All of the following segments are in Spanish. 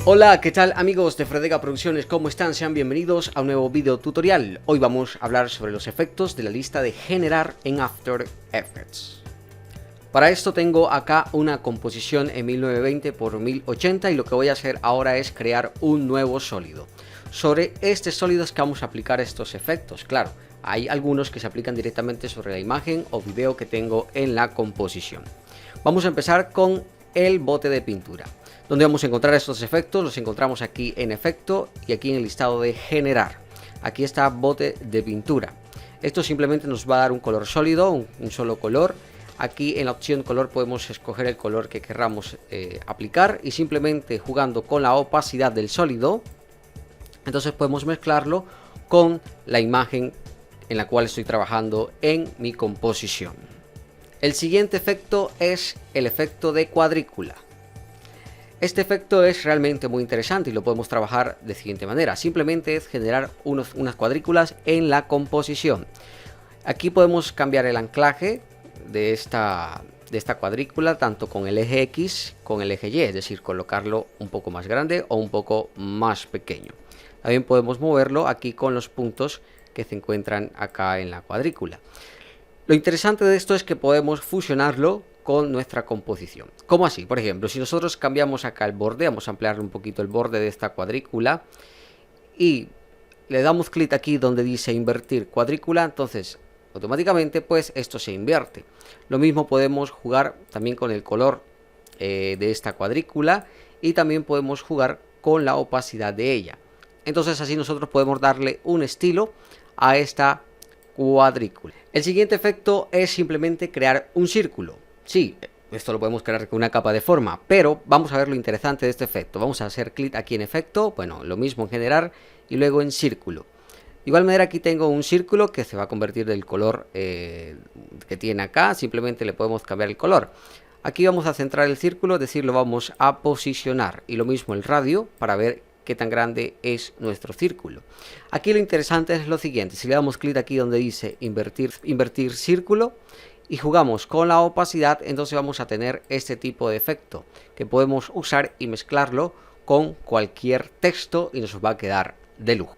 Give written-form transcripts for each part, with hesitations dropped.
Hola, ¿qué tal amigos de Fredega Producciones? ¿Cómo están? Sean bienvenidos a un nuevo video tutorial. Hoy vamos a hablar sobre los efectos de la lista de generar en After Effects. Para esto tengo acá una composición en 1920 x 1080 y lo que voy a hacer ahora es crear un nuevo sólido. Sobre este sólido es que vamos a aplicar estos efectos. Claro, hay algunos que se aplican directamente sobre la imagen o video que tengo en la composición. Vamos a empezar con el bote de pintura. ¿Dónde vamos a encontrar estos efectos? Los encontramos aquí en efecto y aquí en el listado de generar. Aquí está bote de pintura. Esto simplemente nos va a dar un color sólido, un solo color. Aquí en la opción color podemos escoger el color que queramos aplicar y simplemente jugando con la opacidad del sólido, entonces podemos mezclarlo con la imagen en la cual estoy trabajando en mi composición. El siguiente efecto es el efecto de cuadrícula. Este efecto es realmente muy interesante y lo podemos trabajar de siguiente manera. Simplemente es generar unas cuadrículas en la composición. Aquí podemos cambiar el anclaje de esta cuadrícula tanto con el eje X con el eje Y, es decir, colocarlo un poco más grande o un poco más pequeño. También podemos moverlo aquí con los puntos que se encuentran acá en la cuadrícula. Lo interesante de esto es que podemos fusionarlo con nuestra composición. ¿Cómo así? Por ejemplo, si nosotros cambiamos acá el borde, vamos a ampliar un poquito el borde de esta cuadrícula y le damos clic aquí donde dice invertir cuadrícula, entonces automáticamente pues esto se invierte. Lo mismo podemos jugar también con el color de esta cuadrícula y también podemos jugar con la opacidad de ella. Entonces así nosotros podemos darle un estilo a esta cuadrícula. El siguiente efecto es simplemente crear un círculo. Sí, esto lo podemos crear con una capa de forma, pero vamos a ver lo interesante de este efecto. Vamos a hacer clic aquí en efecto, bueno, lo mismo en generar y luego en círculo. De igual manera aquí tengo un círculo que se va a convertir del color que tiene acá, simplemente le podemos cambiar el color. Aquí vamos a centrar el círculo, es decir, lo vamos a posicionar y lo mismo el radio para ver qué tan grande es nuestro círculo. Aquí lo interesante es lo siguiente, si le damos clic aquí donde dice invertir círculo y jugamos con la opacidad, entonces vamos a tener este tipo de efecto que podemos usar y mezclarlo con cualquier texto y nos va a quedar de lujo.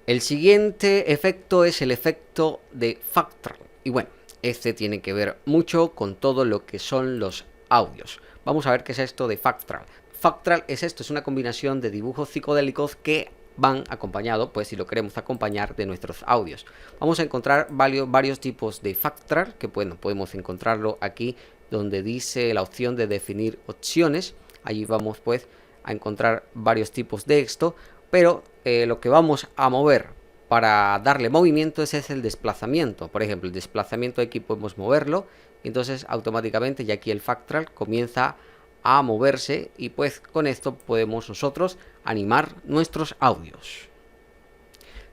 El siguiente efecto es el efecto de Fractal y bueno, este tiene que ver mucho con todo lo que son los audios. Vamos a ver qué es esto de Fractal. Fractal es esto, es una combinación de dibujos psicodélicos que van acompañados, pues si lo queremos acompañar, de nuestros audios. Vamos a encontrar varios tipos de Fractal, que bueno, podemos encontrarlo aquí donde dice la opción de definir opciones. Allí vamos pues a encontrar varios tipos de esto, pero lo que vamos a mover para darle movimiento es el desplazamiento. Por ejemplo, el desplazamiento aquí podemos moverlo, y entonces automáticamente ya aquí el Fractal comienza a moverse y pues con esto podemos nosotros animar nuestros audios.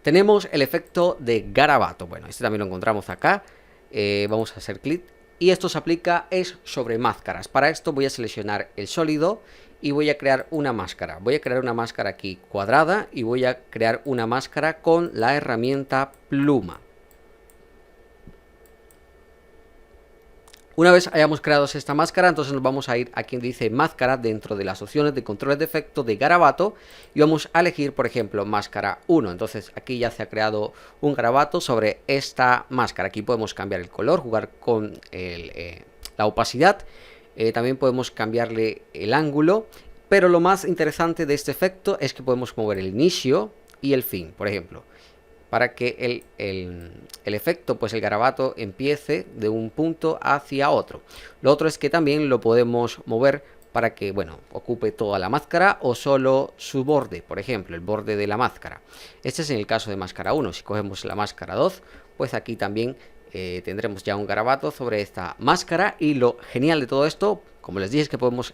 Tenemos el efecto de garabato. Bueno, este también lo encontramos acá. Vamos a hacer clic y esto se aplica sobre máscaras. Para esto voy a seleccionar el sólido y voy a crear una máscara. Voy a crear una máscara aquí cuadrada y voy a crear una máscara con la herramienta pluma. Una vez hayamos creado esta máscara, entonces nos vamos a ir aquí donde dice máscara dentro de las opciones de controles de efecto de garabato y vamos a elegir, por ejemplo, máscara 1. Entonces aquí ya se ha creado un garabato sobre esta máscara. Aquí podemos cambiar el color, jugar con la opacidad. También podemos cambiarle el ángulo, pero lo más interesante de este efecto es que podemos mover el inicio y el fin, por ejemplo, para que el efecto, pues el garabato empiece de un punto hacia otro. Lo otro es que también lo podemos mover para que, bueno, ocupe toda la máscara o solo su borde, por ejemplo, el borde de la máscara. Este es en el caso de máscara 1. Si cogemos la máscara 2, pues aquí también tendremos ya un garabato sobre esta máscara y lo genial de todo esto, como les dije, es que podemos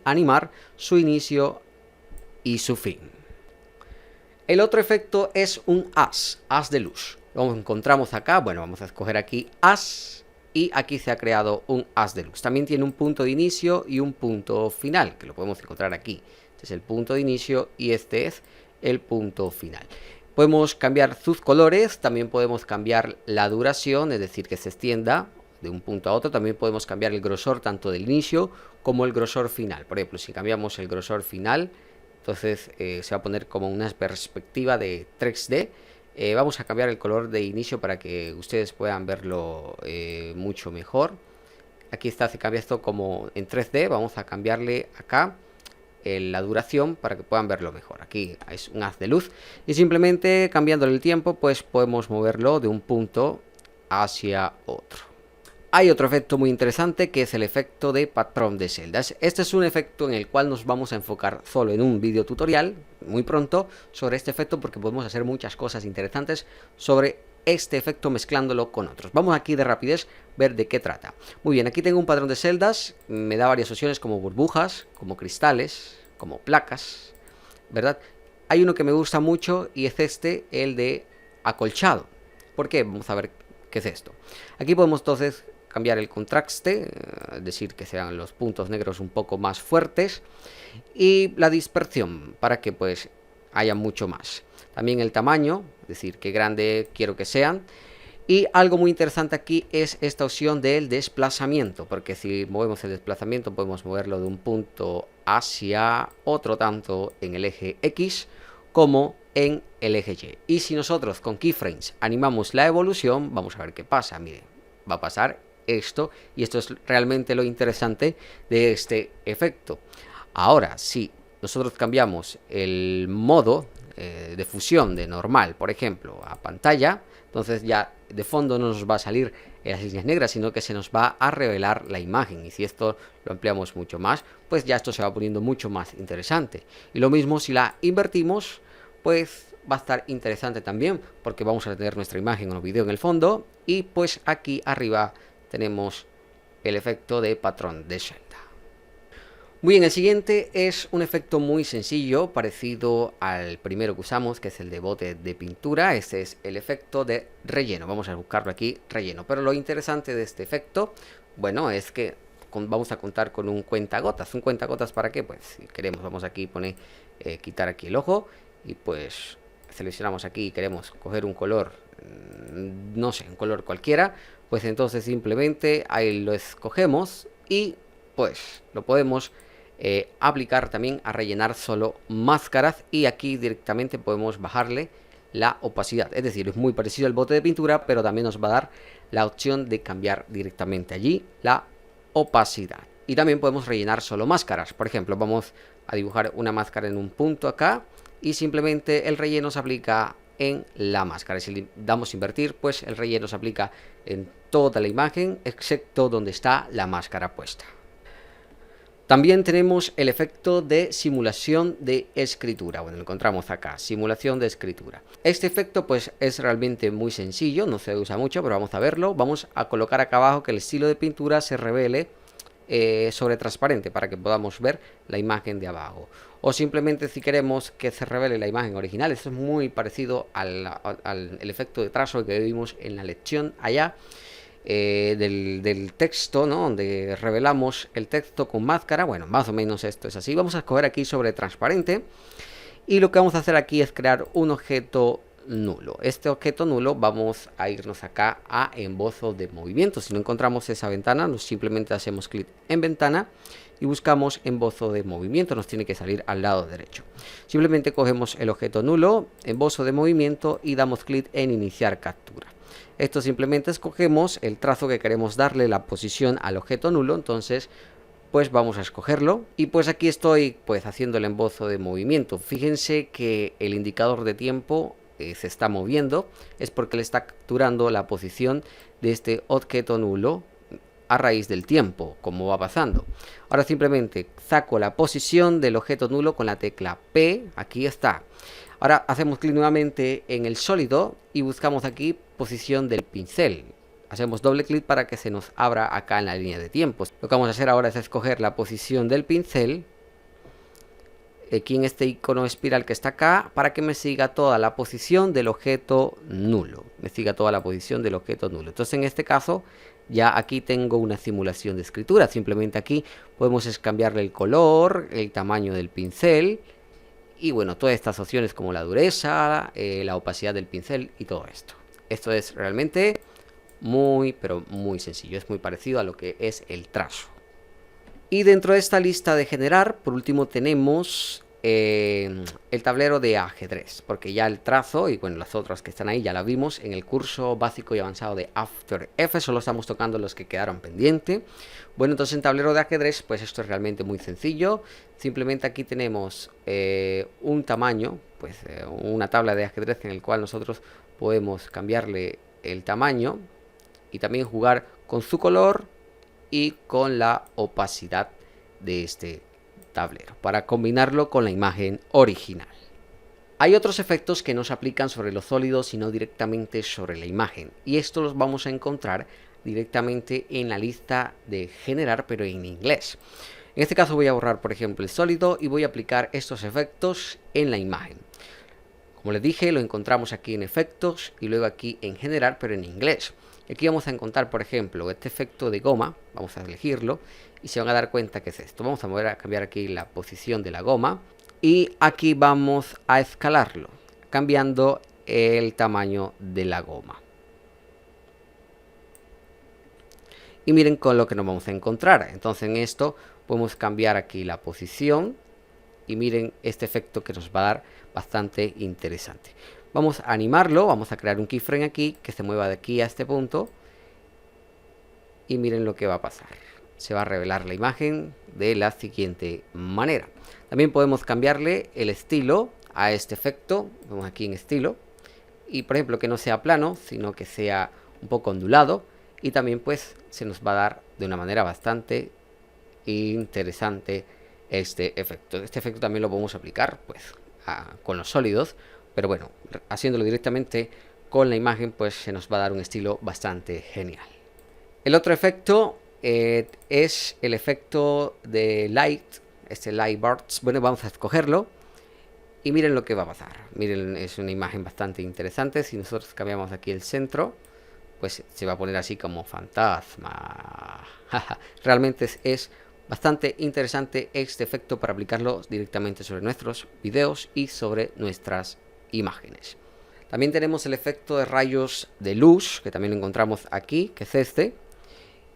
animar su inicio y su fin. El otro efecto es un haz de luz. Lo encontramos acá, bueno, vamos a escoger aquí haz y aquí se ha creado un haz de luz. También tiene un punto de inicio y un punto final, que lo podemos encontrar aquí. Este es el punto de inicio y este es el punto final. Podemos cambiar sus colores, también podemos cambiar la duración, es decir, que se extienda de un punto a otro. También podemos cambiar el grosor tanto del inicio como el grosor final. Por ejemplo, si cambiamos el grosor final, entonces se va a poner como una perspectiva de 3D. Vamos a cambiar el color de inicio para que ustedes puedan verlo mucho mejor. Aquí está, se cambia esto como en 3D. Vamos a cambiarle acá la duración para que puedan verlo mejor. Aquí es un haz de luz y simplemente cambiándole el tiempo pues podemos moverlo de un punto hacia otro. Hay otro efecto muy interesante que es el efecto de patrón de celdas. Este es un efecto en el cual nos vamos a enfocar solo en un video tutorial muy pronto sobre este efecto, porque podemos hacer muchas cosas interesantes sobre este efecto mezclándolo con otros. Vamos aquí de rapidez ver de qué trata. Muy bien, aquí tengo un patrón de celdas, me da varias opciones como burbujas, como cristales, como placas, ¿verdad? Hay uno que me gusta mucho y es este, el de acolchado. ¿Por qué? Vamos a ver qué es esto. Aquí podemos entonces cambiar el contraste, es decir, que sean los puntos negros un poco más fuertes, y la dispersión para que pues haya mucho más. También el tamaño, es decir, qué grande quiero que sean. Y algo muy interesante aquí es esta opción del desplazamiento, porque si movemos el desplazamiento podemos moverlo de un punto hacia otro, tanto en el eje X como en el eje Y. Y si nosotros con keyframes animamos la evolución, vamos a ver qué pasa. Miren, va a pasar esto, y esto es realmente lo interesante de este efecto. Ahora, si nosotros cambiamos el modo de fusión de normal, por ejemplo, a pantalla, entonces ya de fondo no nos va a salir las líneas negras, sino que se nos va a revelar la imagen. Y si esto lo ampliamos mucho más, pues ya esto se va poniendo mucho más interesante. Y lo mismo si la invertimos, pues va a estar interesante también, porque vamos a tener nuestra imagen o video en el fondo, y pues aquí arriba tenemos el efecto de patrón de celda. Muy bien, el siguiente es un efecto muy sencillo, parecido al primero que usamos, que es el de bote de pintura. Este es el efecto de relleno. Vamos a buscarlo aquí, relleno. Pero lo interesante de este efecto, bueno, es que vamos a contar con un cuentagotas. ¿Un cuentagotas para qué? Pues si queremos, vamos aquí poner, quitar aquí el ojo, y pues seleccionamos aquí y queremos coger un color, no sé, un color cualquiera, pues entonces simplemente ahí lo escogemos y pues lo podemos aplicar también a rellenar solo máscaras, y aquí directamente podemos bajarle la opacidad. Es decir, es muy parecido al bote de pintura, pero también nos va a dar la opción de cambiar directamente allí la opacidad. Y también podemos rellenar solo máscaras. Por ejemplo, vamos a dibujar una máscara en un punto acá y simplemente el relleno se aplica en la máscara. Si le damos invertir, pues el relleno se aplica en toda la imagen excepto donde está la máscara puesta. También tenemos el efecto de simulación de escritura. Bueno, lo encontramos acá, simulación de escritura. Este efecto pues es realmente muy sencillo, no se usa mucho, pero vamos a verlo. Vamos a colocar acá abajo que el estilo de pintura se revele sobre transparente para que podamos ver la imagen de abajo. O simplemente si queremos que se revele la imagen original, esto es muy parecido al efecto de trazo que vimos en la lección allá. Del texto, ¿no? Donde revelamos el texto con máscara. Bueno, más o menos esto es así. Vamos a escoger aquí sobre transparente, y lo que vamos a hacer aquí es crear un objeto nulo. Este objeto nulo vamos a irnos acá a embozo de movimiento. Si no encontramos esa ventana, simplemente hacemos clic en ventana y buscamos embozo de movimiento. Nos tiene que salir al lado derecho. Simplemente cogemos el objeto nulo, embozo de movimiento, y damos clic en iniciar captura. Esto simplemente escogemos el trazo que queremos darle la posición al objeto nulo. Entonces pues vamos a escogerlo, y pues aquí estoy pues haciendo el embozo de movimiento. Fíjense que el indicador de tiempo se está moviendo, es porque le está capturando la posición de este objeto nulo a raíz del tiempo, como va pasando. Ahora simplemente saco la posición del objeto nulo con la tecla P, aquí está. Ahora hacemos clic nuevamente en el sólido y buscamos aquí posición del pincel. Hacemos doble clic para que se nos abra acá en la línea de tiempos. Lo que vamos a hacer ahora es escoger la posición del pincel aquí en este icono espiral que está acá, para que me siga toda la posición del objeto nulo. Entonces en este caso ya aquí tengo una simulación de escritura. Simplemente aquí podemos cambiarle el color, el tamaño del pincel, y bueno, todas estas opciones como la dureza, la opacidad del pincel y todo esto. Esto es realmente muy, pero muy sencillo. Es muy parecido a lo que es el trazo. Y dentro de esta lista de generar, por último tenemos el tablero de ajedrez, porque ya el trazo y bueno, las otras que están ahí ya la vimos en el curso básico y avanzado de After Effects, solo estamos tocando los que quedaron pendientes. Bueno, entonces en tablero de ajedrez, pues esto es realmente muy sencillo. Simplemente aquí tenemos un tamaño, pues una tabla de ajedrez en el cual nosotros podemos cambiarle el tamaño y también jugar con su color y con la opacidad de este tablero para combinarlo con la imagen original. Hay otros efectos que no se aplican sobre los sólidos sino directamente sobre la imagen, y esto los vamos a encontrar directamente en la lista de generar, pero en inglés. En este caso voy a borrar por ejemplo el sólido y voy a aplicar estos efectos en la imagen. Como les dije, lo encontramos aquí en efectos y luego aquí en generar, pero en inglés. Aquí vamos a encontrar por ejemplo este efecto de goma, vamos a elegirlo y se van a dar cuenta que es esto. Vamos a cambiar aquí la posición de la goma y aquí vamos a escalarlo cambiando el tamaño de la goma. Y miren con lo que nos vamos a encontrar. Entonces en esto podemos cambiar aquí la posición y miren este efecto que nos va a dar bastante interesante. Vamos a animarlo, vamos a crear un keyframe aquí que se mueva de aquí a este punto y miren lo que va a pasar. Se va a revelar la imagen de la siguiente manera. También podemos cambiarle el estilo a este efecto. Vamos aquí en estilo y por ejemplo que no sea plano sino que sea un poco ondulado, y también pues se nos va a dar de una manera bastante interesante este efecto. Este efecto también lo podemos aplicar pues con los sólidos, pero bueno, haciéndolo directamente con la imagen pues se nos va a dar un estilo bastante genial. El otro efecto es el efecto de light, este light bursts. Bueno, vamos a escogerlo y miren lo que va a pasar. Miren, es una imagen bastante interesante. Si nosotros cambiamos aquí el centro, pues se va a poner así como fantasma. Realmente es bastante interesante este efecto para aplicarlo directamente sobre nuestros videos y sobre nuestras imágenes. También tenemos el efecto de rayos de luz, que también lo encontramos aquí, que es este.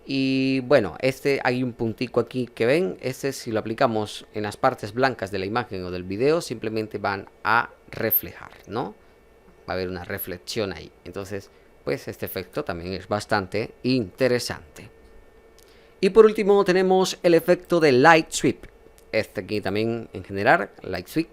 Y bueno, hay un puntico aquí que ven. Si lo aplicamos en las partes blancas de la imagen o del video, simplemente van a reflejar, ¿no? Va a haber una reflexión ahí. Entonces, pues este efecto también es bastante interesante. Y por último tenemos el efecto de Light Sweep. Este aquí también en general, Light Sweep.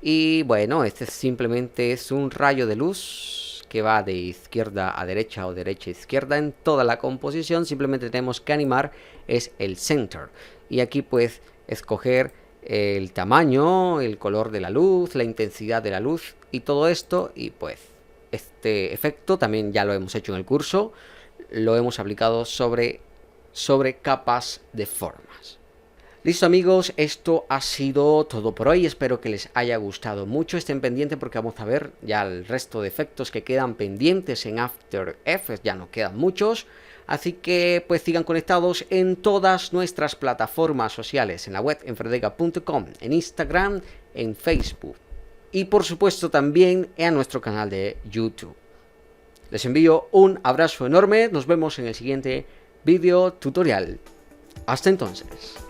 Y bueno, este simplemente es un rayo de luz que va de izquierda a derecha o derecha a izquierda en toda la composición. Simplemente tenemos que animar es el center. Y aquí pues escoger el tamaño, el color de la luz, la intensidad de la luz y todo esto. Y pues este efecto también ya lo hemos hecho en el curso. Lo hemos aplicado sobre capas de formas. Listo amigos, esto ha sido todo por hoy, espero que les haya gustado mucho, estén pendientes porque vamos a ver ya el resto de efectos que quedan pendientes en After Effects, ya no quedan muchos, así que pues sigan conectados en todas nuestras plataformas sociales, en la web en fredega.com, en Instagram, en Facebook y por supuesto también en nuestro canal de YouTube. Les envío un abrazo enorme, nos vemos en el siguiente video tutorial. Hasta entonces.